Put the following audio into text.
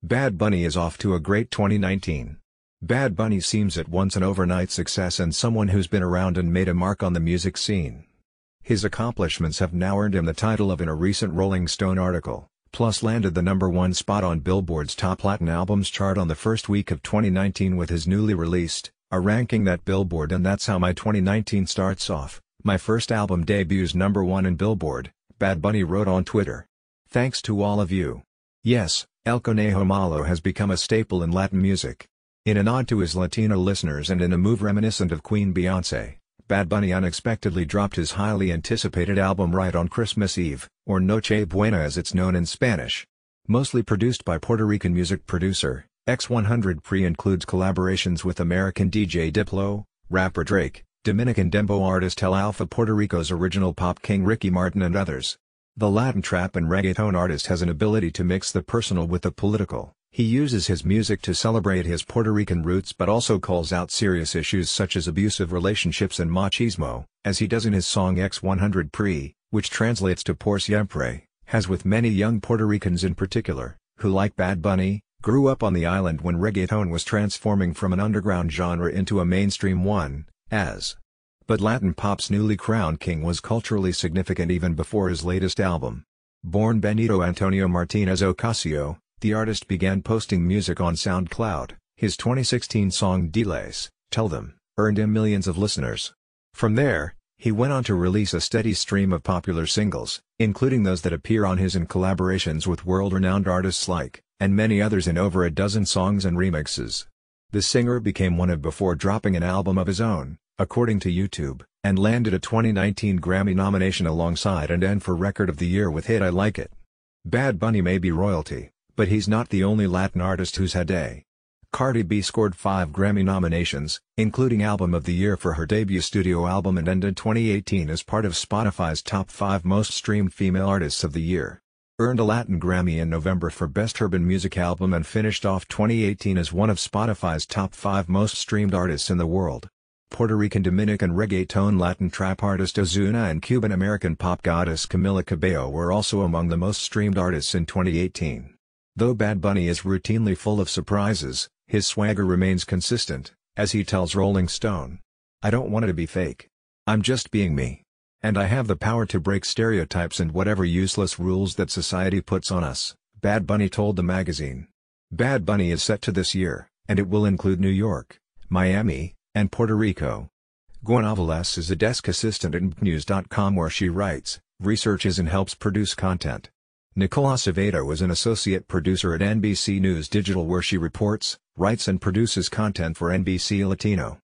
Bad Bunny is off to a great 2019. Bad Bunny seems at once an overnight success and someone who's been around and made a mark on the music scene. His accomplishments have now earned him the title of in a recent Rolling Stone article, plus landed the #1 spot on Billboard's Top Latin Albums chart on the first week of 2019 with his newly released, a ranking that Billboard and That's How My 2019 Starts Off. My first album debuts #1 in Billboard, Bad Bunny wrote on Twitter. Thanks to all of you. Yes, El Conejo Malo has become a staple in Latin music. In a nod to his Latino listeners and in a move reminiscent of Queen Beyoncé, Bad Bunny unexpectedly dropped his highly anticipated album right on Christmas Eve, or Noche Buena as it's known in Spanish. Mostly produced by Puerto Rican music producer, X100 includes collaborations with American DJ Diplo, rapper Drake, Dominican dembow artist El Alfa, Puerto Rico's original pop king Ricky Martin and others. The Latin trap and reggaeton artist has an ability to mix the personal with the political. He uses his music to celebrate his Puerto Rican roots but also calls out serious issues such as abusive relationships and machismo, as he does in his song X100 Pre, which translates to Por Siempre, has with many young Puerto Ricans in particular, who like Bad Bunny, grew up on the island when reggaeton was transforming from an underground genre into a mainstream one, But Latin pop's newly crowned king was culturally significant even before his latest album. Born Benito Antonio Martinez Ocasio, the artist began posting music on SoundCloud. His 2016 song Diles, Tell Them, earned him millions of listeners. From there, he went on to release a steady stream of popular singles, including those that appear on his and collaborations with world-renowned artists like, and many others in over a dozen songs and remixes. The singer became one of before dropping an album of his own, according to YouTube, and landed a 2019 Grammy nomination alongside and for Record of the Year with hit I Like It. Bad Bunny may be royalty, but he's not the only Latin artist who's had a. Cardi B scored 5 Grammy nominations, including Album of the Year for her debut studio album and ended 2018 as part of Spotify's top 5 most streamed female artists of the year. Earned a Latin Grammy in November for Best Urban Music Album and finished off 2018 as one of Spotify's top 5 most streamed artists in the world. Puerto Rican Dominican reggaeton Latin trap artist Ozuna and Cuban-American pop goddess Camila Cabello were also among the most streamed artists in 2018. Though Bad Bunny is routinely full of surprises, his swagger remains consistent, as he tells Rolling Stone. I don't want to be fake. I'm just being me. And I have the power to break stereotypes and whatever useless rules that society puts on us, Bad Bunny told the magazine. Bad Bunny is set to this year, and it will include New York, Miami, and Puerto Rico. Gwen Alvarez is a desk assistant at MPnews.com where she writes, researches and helps produce content. Nicole Acevedo is an associate producer at NBC News Digital where she reports, writes and produces content for NBC Latino.